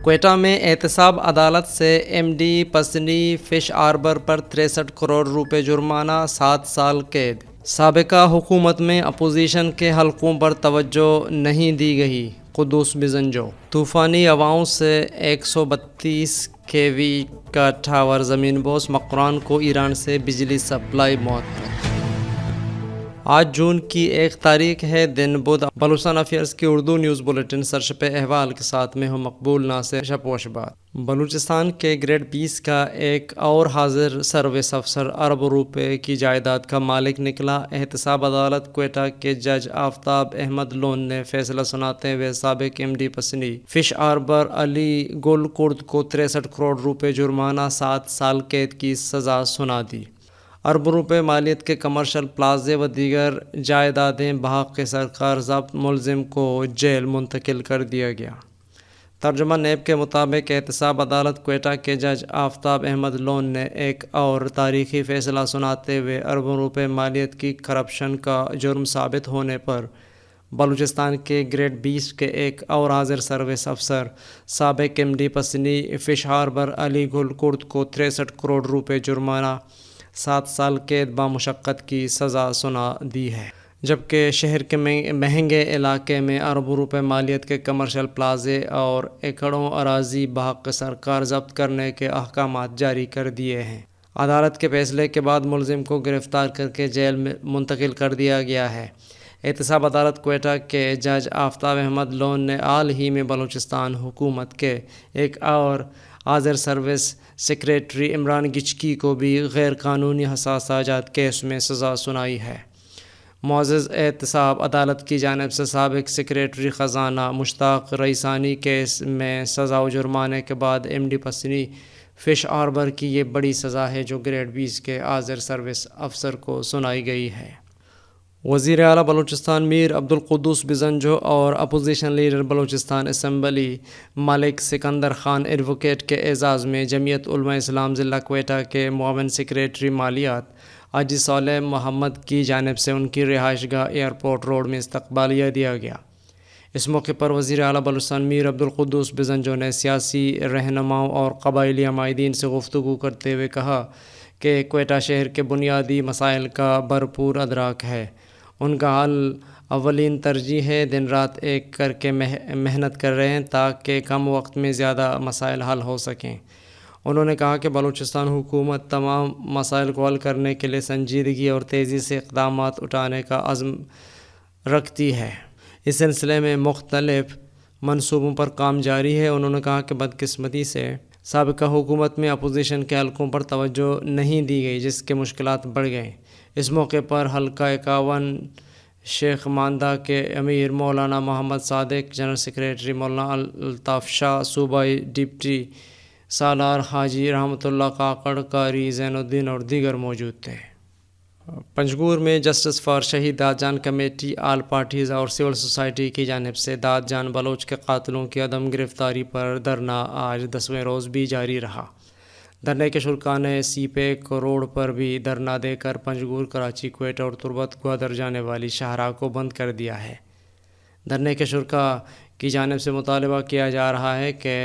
کوئٹہ میں احتساب عدالت سے M D Pasni fish harbour پر 63 کروڑ روپے جرمانہ، 7 سال قید۔ سابقہ حکومت میں اپوزیشن کے حلقوں پر توجہ نہیں دی گئی، قدوس بزنجو۔ طوفانی ہواؤں سے 132 kV کا ٹاور زمین بوس، مکران کو ایران سے بجلی سپلائی معطل۔ آج جون کی 1 تاریخ ہے، دن بدھ۔ بلوچستان افیئرز کی اردو نیوز بلیٹن سرشپ احوال کے ساتھ میں ہوں مقبول ناصر شپ و شبات۔ بلوچستان کے گریڈ 20 کا ایک اور حاضر سروس افسر ارب روپے کی جائیداد کا مالک نکلا۔ احتساب عدالت کوئٹہ کے جج آفتاب احمد لون نے فیصلہ سناتے ہوئے سابق M D Pasni fish harbour Ali Gul Kurd کو 63 کروڑ روپے جرمانہ، 7 سال قید کی سزا سنا دی۔ ارب روپے مالیت کے کمرشل پلازے و دیگر جائیدادیں بحق سرکار ضبط، ملزم کو جیل منتقل کر دیا گیا۔ ترجمہ نیب کے مطابق احتساب عدالت کوئٹہ کے جج آفتاب احمد لون نے ایک اور تاریخی فیصلہ سناتے ہوئے اربوں روپے مالیت کی کرپشن کا جرم ثابت ہونے پر بلوچستان کے گریڈ 20 کے ایک اور حاضر سروس افسر سابق M D Pasni fish harbour Ali Gul Kurd کو 63 کروڑ روپے جرمانہ، 7 سال قید بامشقت کی سزا سنا دی ہے، جبکہ شہر کے مہنگے علاقے میں اربوں روپے مالیت کے کمرشل پلازے اور ایکڑوں اراضی بحق سرکار ضبط کرنے کے احکامات جاری کر دیے ہیں۔ عدالت کے فیصلے کے بعد ملزم کو گرفتار کر کے جیل میں منتقل کر دیا گیا ہے۔ احتساب عدالت کوئٹہ کے جج آفتاب احمد لون نے حال ہی میں بلوچستان حکومت کے ایک اور حاضر سروس سیکریٹری عمران گچکی کو بھی غیر قانونی حساسہ جات کیس میں سزا سنائی ہے۔ معزز احتساب عدالت کی جانب سے سابق سیکریٹری خزانہ مشتاق رئیسانی کیس میں سزا و جرمانے کے بعد M D Pasni fish harbour کی یہ بڑی سزا ہے جو گریڈ 20 کے حاضر سروس افسر کو سنائی گئی ہے۔ وزیر اعلیٰ بلوچستان میر عبدالقدوس بزنجو اور اپوزیشن لیڈر بلوچستان اسمبلی ملک سکندر خان ایڈوکیٹ کے اعزاز میں جمعیت علماء اسلام ضلع کوئٹہ کے معاون سیکریٹری مالیات حاجی صالح محمد کی جانب سے ان کی رہائش گاہ ایئرپورٹ روڈ میں استقبالیہ دیا گیا۔ اس موقع پر وزیر اعلیٰ بلوچستان میر عبدالقدوس بزنجو نے سیاسی رہنماؤں اور قبائلی عمائدین سے گفتگو کرتے ہوئے کہا کہ کوئٹہ شہر کے بنیادی مسائل کا بھرپور ادراک ہے، ان کا حل اولین ترجیح ہے، دن رات ایک کر کے محنت کر رہے ہیں تاکہ کم وقت میں زیادہ مسائل حل ہو سکیں۔ انہوں نے کہا کہ بلوچستان حکومت تمام مسائل کو حل کرنے کے لیے سنجیدگی اور تیزی سے اقدامات اٹھانے کا عزم رکھتی ہے۔ اس سلسلے میں مختلف منصوبوں پر کام جاری ہے۔ انہوں نے کہا کہ بدقسمتی سے سابقہ حکومت میں اپوزیشن کے حلقوں پر توجہ نہیں دی گئی، جس کے مشکلات بڑھ گئے۔ اس موقع پر حلقہ 51 شیخ ماندہ کے امیر مولانا محمد صادق، جنرل سیکریٹری مولانا الطاف شاہ، صوبائی ڈپٹی سالار حاجی رحمۃ اللہ کاکڑ، قاری زین الدین اور دیگر موجود تھے۔ پنجگور میں جسٹس فار شہید داد جان کمیٹی، آل پارٹیز اور سول سوسائٹی کی جانب سے داد جان بلوچ کے قاتلوں کی عدم گرفتاری پر دھرنا آج 10ویں روز بھی جاری رہا۔ دھرنے کے شرکاء نے سی پیک روڈ پر بھی دھرنا دے کر پنجگور، کراچی، کوئٹہ اور تربت گوادر جانے والی شاہراہ کو بند کر دیا ہے۔ دھرنے کے شرکاء کی جانب سے مطالبہ کیا جا رہا ہے کہ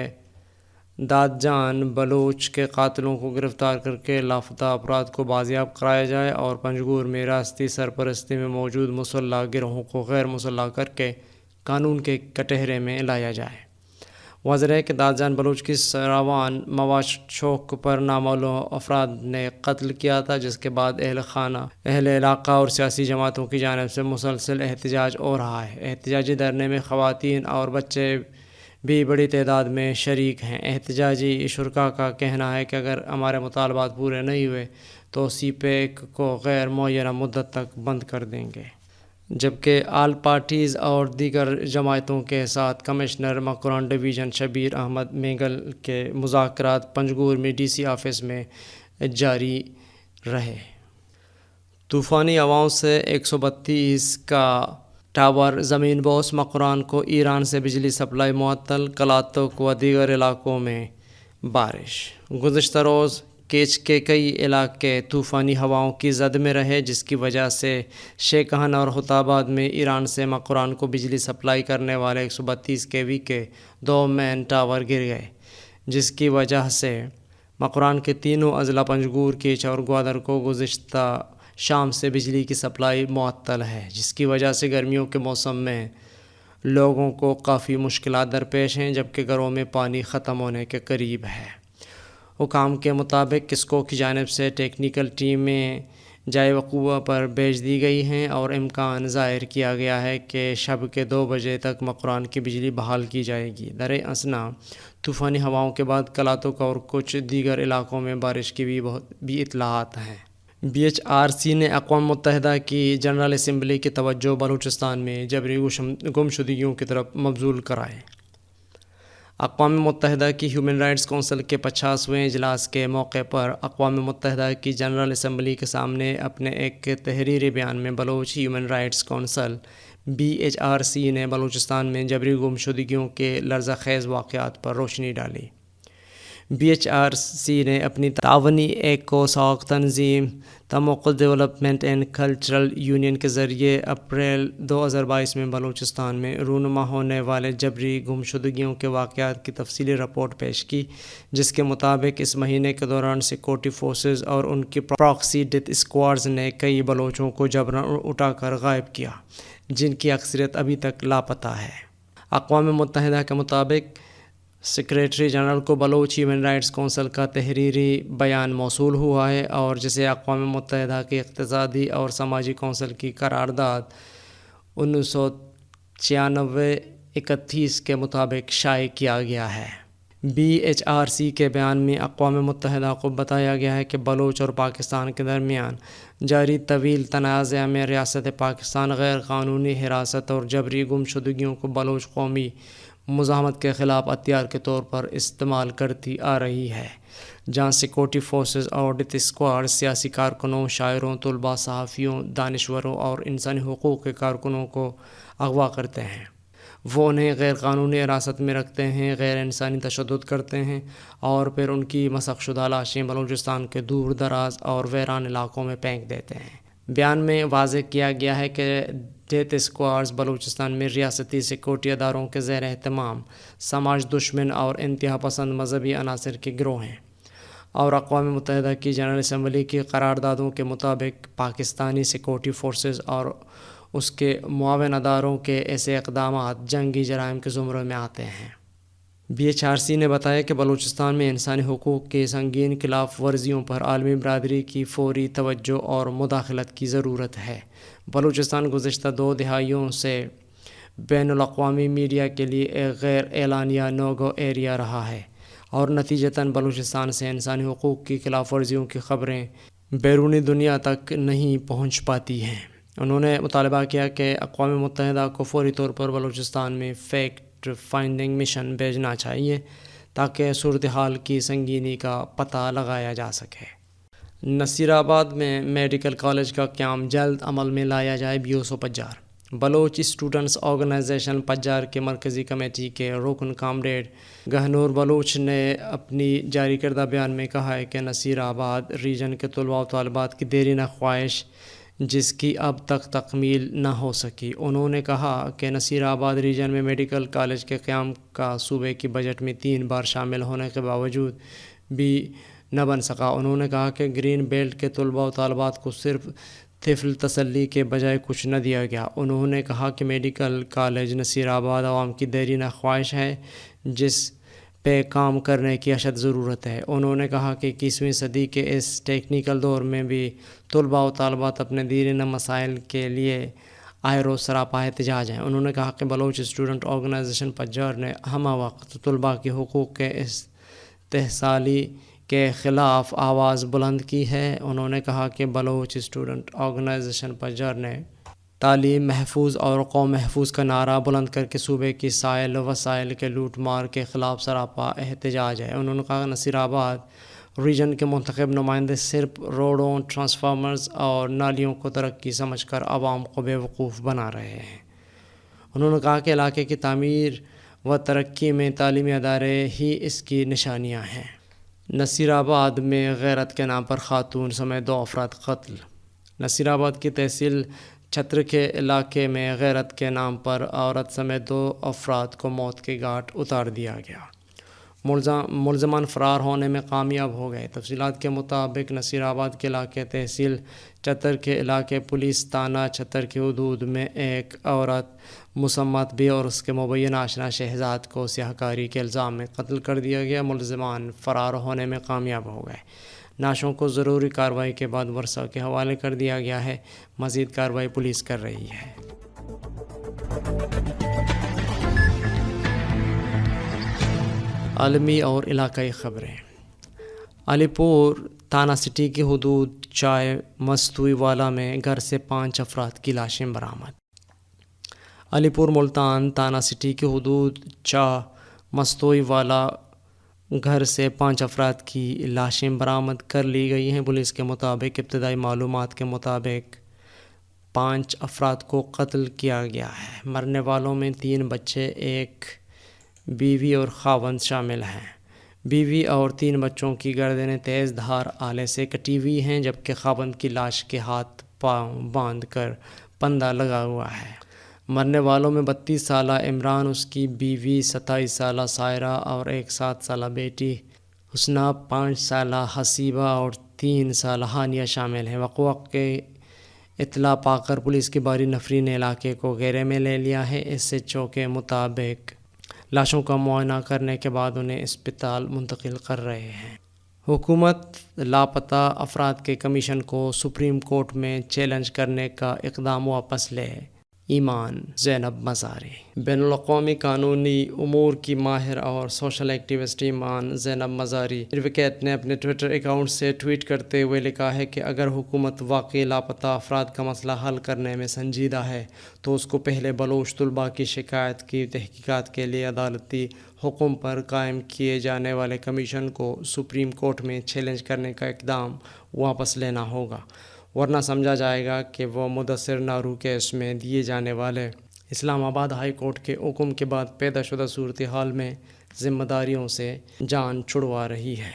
داد جان بلوچ کے قاتلوں کو گرفتار کر کے لاپتہ افراد کو بازیاب کرایا جائے اور پنجگور میں ریاستی سرپرستی میں موجود مسلح گروہوں کو غیر مسلح کر کے قانون کے کٹہرے میں لایا جائے۔ واضح ہے کہ داد جان بلوچ کی سراوان مواش چوک پر نامعلوم افراد نے قتل کیا تھا، جس کے بعد اہل علاقہ اور سیاسی جماعتوں کی جانب سے مسلسل احتجاج ہو رہا ہے۔ احتجاجی دھرنے میں خواتین اور بچے بھی بڑی تعداد میں شریک ہیں۔ احتجاجی شرکاء کا کہنا ہے کہ اگر ہمارے مطالبات پورے نہیں ہوئے تو سی پیک کو غیر معینہ مدت تک بند کر دیں گے، جبکہ آل پارٹیز اور دیگر جماعتوں کے ساتھ کمشنر مکران ڈویژن شبیر احمد مینگل کے مذاکرات پنجگور میں ڈی سی آفس میں جاری رہے۔ طوفانی ہواؤں سے 132 کا ٹاور زمین بوس، مکران کو ایران سے بجلی سپلائی معطل، کلاتک و دیگر علاقوں میں بارش۔ گزشتہ روز کیچ کے کئی علاقے طوفانی ہواؤں کی زد میں رہے، جس کی وجہ سے شیخان اور خطاباد میں ایران سے مقران کو بجلی سپلائی کرنے والے 132 kV کے 2 مین ٹاور گر گئے، جس کی وجہ سے مقران کے تینوں اضلاع پنجگور، کیچ اور گوادر کو گزشتہ شام سے بجلی کی سپلائی معطل ہے، جس کی وجہ سے گرمیوں کے موسم میں لوگوں کو کافی مشکلات درپیش ہیں، جبکہ گھروں میں پانی ختم ہونے کے قریب ہے۔ حکام کے مطابق کسکو کی جانب سے ٹیکنیکل ٹیمیں جائے وقوع پر بھیج دی گئی ہیں اور امکان ظاہر کیا گیا ہے کہ شب کے 2 بجے تک مقران کی بجلی بحال کی جائے گی۔ در اثنا طوفانی ہواؤں کے بعد کلاتک اور کچھ دیگر علاقوں میں بارش کی بھی اطلاعات ہیں۔ BHRC نے اقوام متحدہ کی جنرل اسمبلی کی توجہ بلوچستان میں جبری گمشدگیوں کی طرف مبذول کرائے۔ اقوام متحدہ کی ہیومن رائٹس کونسل کے 50ویں اجلاس کے موقع پر اقوام متحدہ کی جنرل اسمبلی کے سامنے اپنے ایک تحریری بیان میں Baloch human rights council BHRC نے بلوچستان میں جبری گمشدگیوں کے لرزہ خیز واقعات پر روشنی ڈالی۔ BHRC نے اپنی تعاونی ایکو ساخ تنظیم تموقع ڈیولپمنٹ اینڈ کلچرل یونین کے ذریعے اپریل 2022 میں بلوچستان میں رونما ہونے والے جبری گمشدگیوں کے واقعات کی تفصیلی رپورٹ پیش کی، جس کے مطابق اس مہینے کے دوران سیکورٹی فورسز اور ان کی پراکسی ڈیتھ اسکواڈز نے کئی بلوچوں کو جبراً اٹھا کر غائب کیا، جن کی اکثریت ابھی تک لاپتہ ہے۔ اقوام متحدہ کے مطابق سیکریٹری جنرل کو بلوچ ہیومن رائٹس کونسل کا تحریری بیان موصول ہوا ہے، اور جسے اقوام متحدہ کی اقتصادی اور سماجی کونسل کی قرارداد 1996-31 کے مطابق شائع کیا گیا ہے۔ BHRC کے بیان میں اقوام متحدہ کو بتایا گیا ہے کہ بلوچ اور پاکستان کے درمیان جاری طویل تنازع میں ریاست پاکستان غیر قانونی حراست اور جبری گمشدگیوں کو بلوچ قومی مزاحمت کے خلاف ہتھیار کے طور پر استعمال کرتی آ رہی ہے، جہاں سیکورٹی فورسز اور ڈیتھ اسکواڈ سیاسی کارکنوں، شاعروں، طلباء، صحافیوں، دانشوروں اور انسانی حقوق کے کارکنوں کو اغوا کرتے ہیں۔ وہ انہیں غیر قانونی حراست میں رکھتے ہیں، غیر انسانی تشدد کرتے ہیں اور پھر ان کی مسخ شدہ لاشیں بلوچستان کے دور دراز اور ویران علاقوں میں پھینک دیتے ہیں۔ بیان میں واضح کیا گیا ہے کہ ڈیتھ اسکواڈز بلوچستان میں ریاستی سیکورٹی اداروں کے زیر اہتمام سماج دشمن اور انتہا پسند مذہبی عناصر کے گروہ ہیں، اور اقوام متحدہ کی جنرل اسمبلی کی قراردادوں کے مطابق پاکستانی سیکورٹی فورسز اور اس کے معاون اداروں کے ایسے اقدامات جنگی جرائم کے زمرے میں آتے ہیں۔ BHRC نے بتایا کہ بلوچستان میں انسانی حقوق کی سنگین خلاف ورزیوں پر عالمی برادری کی فوری توجہ اور مداخلت کی ضرورت ہے۔ بلوچستان گزشتہ 2 دہائیوں سے بین الاقوامی میڈیا کے لیے ایک غیر اعلانیہ نو گو ایریا رہا ہے، اور نتیجتاً بلوچستان سے انسانی حقوق کی خلاف ورزیوں کی خبریں بیرونی دنیا تک نہیں پہنچ پاتی ہیں۔ انہوں نے مطالبہ کیا کہ اقوام متحدہ کو فوری طور پر بلوچستان میں فیکٹ فائنڈنگ مشن بھیجنا چاہیے تاکہ صورتحال کی سنگینی کا پتہ لگایا جا سکے۔ نصیر آباد میں میڈیکل کالج کا قیام جلد عمل میں لایا جائے، BOSO پجار۔ بلوچ اسٹوڈنٹس آرگنائزیشن پجار کے مرکزی کمیٹی کے رکن کامریڈ گہنور بلوچ نے اپنی جاری کردہ بیان میں کہا ہے کہ نصیر آباد ریجن کے طلباء و طالبات کی دیرینہ خواہش جس کی اب تک تکمیل نہ ہو سکی۔ انہوں نے کہا کہ نصیر آباد ریجن میں میڈیکل کالج کے قیام کا صوبے کی بجٹ میں 3 بار شامل ہونے کے باوجود بھی نہ بن سکا۔ انہوں نے کہا کہ گرین بیلٹ کے طلباء و طالبات کو صرف طفل تسلی کے بجائے کچھ نہ دیا گیا۔ انہوں نے کہا کہ میڈیکل کالج نصیر آباد عوام کی دیرینہ خواہش ہے جس پہ کام کرنے کی اشد ضرورت ہے۔ انہوں نے کہا کہ 21ویں صدی کے اس ٹیکنیکل دور میں بھی طلباء و طالبات اپنے دیرینہ مسائل کے لیے آئے روز سراپا احتجاج ہیں۔ انہوں نے کہا کہ بلوچ اسٹوڈنٹ آرگنائزیشن پجار نے ہمہ وقت طلباء کے حقوق کے استحصالی کے خلاف آواز بلند کی ہے۔ انہوں نے کہا کہ بلوچ اسٹوڈنٹ آرگنائزیشن پجار نے تعلیم محفوظ اور قوم محفوظ کا نعرہ بلند کر کے صوبے کی سائل وسائل کے لوٹ مار کے خلاف سراپا احتجاج ہے۔ انہوں نے کہا کہ نصیر آباد ریجن کے منتخب نمائندے صرف روڈوں، ٹرانسفارمرز اور نالیوں کو ترقی سمجھ کر عوام کو بیوقوف بنا رہے ہیں۔ انہوں نے کہا کہ علاقے کی تعمیر و ترقی میں تعلیمی ادارے ہی اس کی نشانیاں ہیں۔ نصیر آباد میں غیرت کے نام پر خاتون سمیت 2 افراد قتل۔ نصیر آباد کی تحصیل چھتر کے علاقے میں غیرت کے نام پر عورت سمیت 2 افراد کو موت کے گھاٹ اتار دیا گیا۔ ملزمان فرار ہونے میں کامیاب ہو گئے۔ تفصیلات کے مطابق نصیر آباد کے علاقے تحصیل چھتر کے علاقے پولیس تھانہ چھتر کی حدود میں ایک عورت مسمت بھی اور اس کے مبینہ آشنا شہزاد کو سیاہ کاری کے الزام میں قتل کر دیا گیا۔ ملزمان فرار ہونے میں کامیاب ہو گئے۔ نعشوں کو ضروری کارروائی کے بعد ورثاء کے حوالے کر دیا گیا ہے۔ مزید کارروائی پولیس کر رہی ہے۔ عالمی اور علاقائی خبریں۔ علی پور تھانہ سٹی کی حدود چائے مستوی والا میں گھر سے 5 افراد کی لاشیں برآمد۔ علی پور ملتان تھانہ سٹی کی حدود چائے مستوی والا گھر سے 5 افراد کی لاشیں برآمد کر لی گئی ہیں۔ پولیس کے مطابق ابتدائی معلومات کے مطابق 5 افراد کو قتل کیا گیا ہے۔ مرنے والوں میں 3 بچے، ایک بیوی اور خاوند شامل ہیں۔ بیوی اور 3 بچوں کی گردنیں تیز دھار آلے سے کٹی ہوئی ہیں، جبکہ خاوند کی لاش کے ہاتھ پاؤں باندھ کر پندہ لگا ہوا ہے۔ مرنے والوں میں 32 سالہ عمران، اس کی بیوی 27 سالہ سائرہ اور ایک 7 سالہ بیٹی حسنہ، 5 سالہ حسیبہ اور 3 سالہ ہانیہ شامل ہیں۔ وقوع کی اطلاع پا کر پولیس کی بھاری نفری نے علاقے کو گھیرے میں لے لیا ہے۔ SHO کے مطابق لاشوں کا معائنہ کرنے کے بعد انہیں اسپتال منتقل کر رہے ہیں۔ حکومت لاپتہ افراد کے کمیشن کو سپریم کورٹ میں چیلنج کرنے کا اقدام واپس لے۔ ایمان زینب مزاری۔ بین الاقوامی قانونی امور کی ماہر اور سوشل ایکٹیوسٹ ایمان زینب مزاری ایڈوکیٹ نے اپنے ٹویٹر اکاؤنٹ سے ٹویٹ کرتے ہوئے لکھا ہے کہ اگر حکومت واقعی لاپتہ افراد کا مسئلہ حل کرنے میں سنجیدہ ہے تو اس کو پہلے بلوچ طلباء کی شکایت کی تحقیقات کے لیے عدالتی حکم پر قائم کیے جانے والے کمیشن کو سپریم کورٹ میں چیلنج کرنے کا اقدام واپس لینا ہوگا، ورنہ سمجھا جائے گا کہ وہ مدثر نارو کیس میں دیے جانے والے اسلام آباد ہائی کورٹ کے حکم کے بعد پیدا شدہ صورتحال میں ذمہ داریوں سے جان چھڑوا رہی ہے۔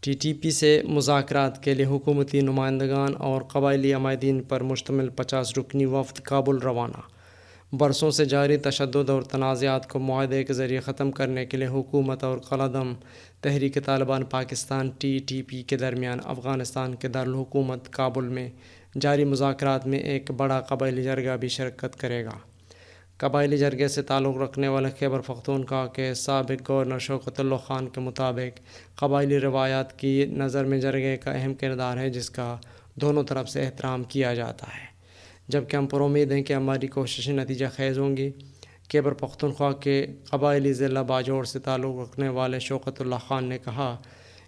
TTP سے مذاکرات کے لیے حکومتی نمائندگان اور قبائلی عمائدین پر مشتمل 50 رکنی وفد کابل روانہ۔ برسوں سے جاری تشدد اور تنازعات کو معاہدے کے ذریعے ختم کرنے کے لیے حکومت اور کالعدم تحریک طالبان پاکستان TTP کے درمیان افغانستان کے دارالحکومت کابل میں جاری مذاکرات میں ایک بڑا قبائلی جرگہ بھی شرکت کرے گا۔ قبائلی جرگے سے تعلق رکھنے والے خیبر پختونخوا کے سابق گورنر شوکت اللہ خان کے مطابق قبائلی روایات کی نظر میں جرگے کا اہم کردار ہے، جس کا دونوں طرف سے احترام کیا جاتا ہے، جبکہ ہم پر امید ہیں کہ ہماری کوششیں نتیجہ خیز ہوں گی۔ خیبر پختونخوا کے قبائلی ضلع باجوڑ سے تعلق رکھنے والے شوکت اللہ خان نے کہا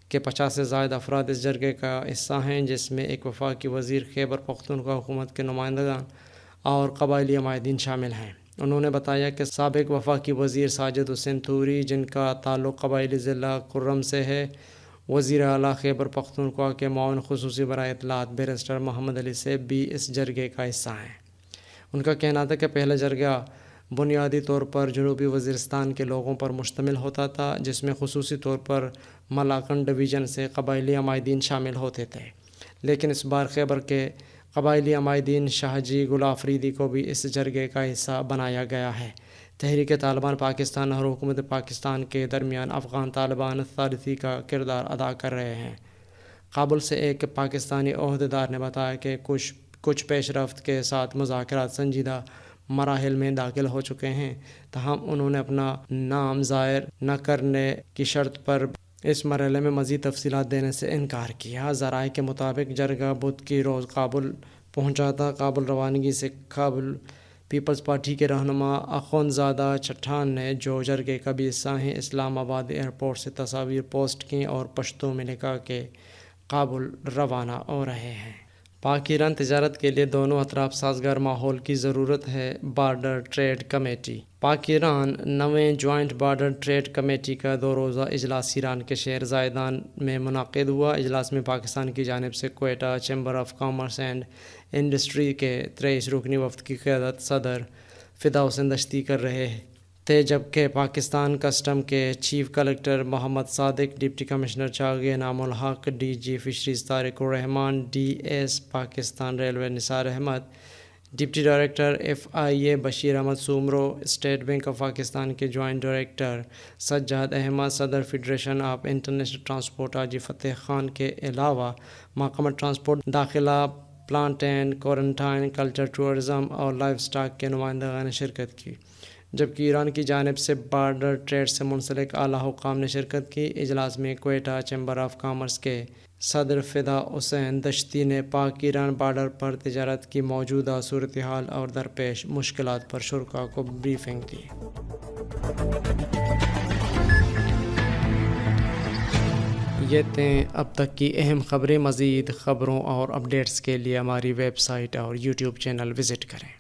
کہ 50 سے زائد افراد اس جرگے کا حصہ ہیں، جس میں ایک وفاقی وزیر، خیبر پختونخوا حکومت کے نمائندگان اور قبائلی عمائدین شامل ہیں۔ انہوں نے بتایا کہ سابق وفاقی وزیر ساجد حسین توری، جن کا تعلق قبائلی ضلع کرم سے ہے، وزیر اعلیٰ خیبر پختونخوا کے معاون خصوصی برائے اطلاعات بیرسٹر محمد علی سیب بھی اس جرگے کا حصہ ہیں۔ ان کا کہنا تھا کہ پہلا جرگہ بنیادی طور پر جنوبی وزیرستان کے لوگوں پر مشتمل ہوتا تھا، جس میں خصوصی طور پر ملاکنڈ ڈویژن سے قبائلی عمائدین شامل ہوتے تھے، لیکن اس بار خیبر کے قبائلی عمائدین شاہ جی گل آفریدی کو بھی اس جرگے کا حصہ بنایا گیا ہے۔ تحریک طالبان پاکستان اور حکومت پاکستان کے درمیان افغان طالبان ثالثی کا کردار ادا کر رہے ہیں۔ کابل سے ایک پاکستانی عہدیدار نے بتایا کہ کچھ پیش رفت کے ساتھ مذاکرات سنجیدہ مراحل میں داخل ہو چکے ہیں، تاہم انہوں نے اپنا نام ظاہر نہ کرنے کی شرط پر اس مرحلے میں مزید تفصیلات دینے سے انکار کیا۔ ذرائع کے مطابق جرگہ بدھ کی روز کابل پہنچا تھا۔ کابل روانگی سے کابل پیپلز پارٹی کے رہنما اخوندزادہ چٹھان نے، جو جرگے کا بھی حصہ ہیں، اسلام آباد ایئرپورٹ سے تصاویر پوسٹ کیں اور پشتو میں لکھا کہ کابل روانہ ہو رہے ہیں۔ پاک ایران تجارت کے لیے دونوں اطراف سازگار ماحول کی ضرورت ہے، border trade committee. Pak Iran 9ویں جوائنٹ بارڈر ٹریڈ کمیٹی کا 2 روزہ اجلاس ایران کے شہر زائدان میں منعقد ہوا۔ اجلاس میں پاکستان کی جانب سے Quetta chamber of commerce and industry کے 23 رکنی وفد کی قیادت صدر فدا حسین دشتی کر رہے ہیں۔ تھے، جبکہ پاکستان کسٹم کے chief collector Muhammad Sadiq, deputy commissioner چاغ Inam ul Haq, D G fisheries Tariq ul Rehman, D S Pakistan railway Nisar Ahmed, deputy director F I A Bashir Ahmed Soomro, state bank of Pakistan کے جوائنٹ ڈائریکٹر سجاد احمد، صدر فیڈریشن آف انٹرنیشنل ٹرانسپورٹ حاجی فتح خان کے علاوہ محکمہ ٹرانسپورٹ، داخلہ، plant and quarantine, culture, tourism اور life stock کے نمائندگان نے شرکت کی، جبکہ ایران کی جانب سے بارڈر ٹریڈ سے منسلک اعلیٰ حکام نے شرکت کی۔ اجلاس میں کوئٹہ چیمبر آف کامرس کے صدر فدا حسین دشتی نے پاک ایران بارڈر پر تجارت کی موجودہ صورتحال اور درپیش مشکلات پر شرکاء کو بریفنگ دی۔ یہ تھیں اب تک کی اہم خبریں۔ مزید خبروں اور اپڈیٹس کے لیے ہماری ویب سائٹ اور یوٹیوب چینل وزٹ کریں۔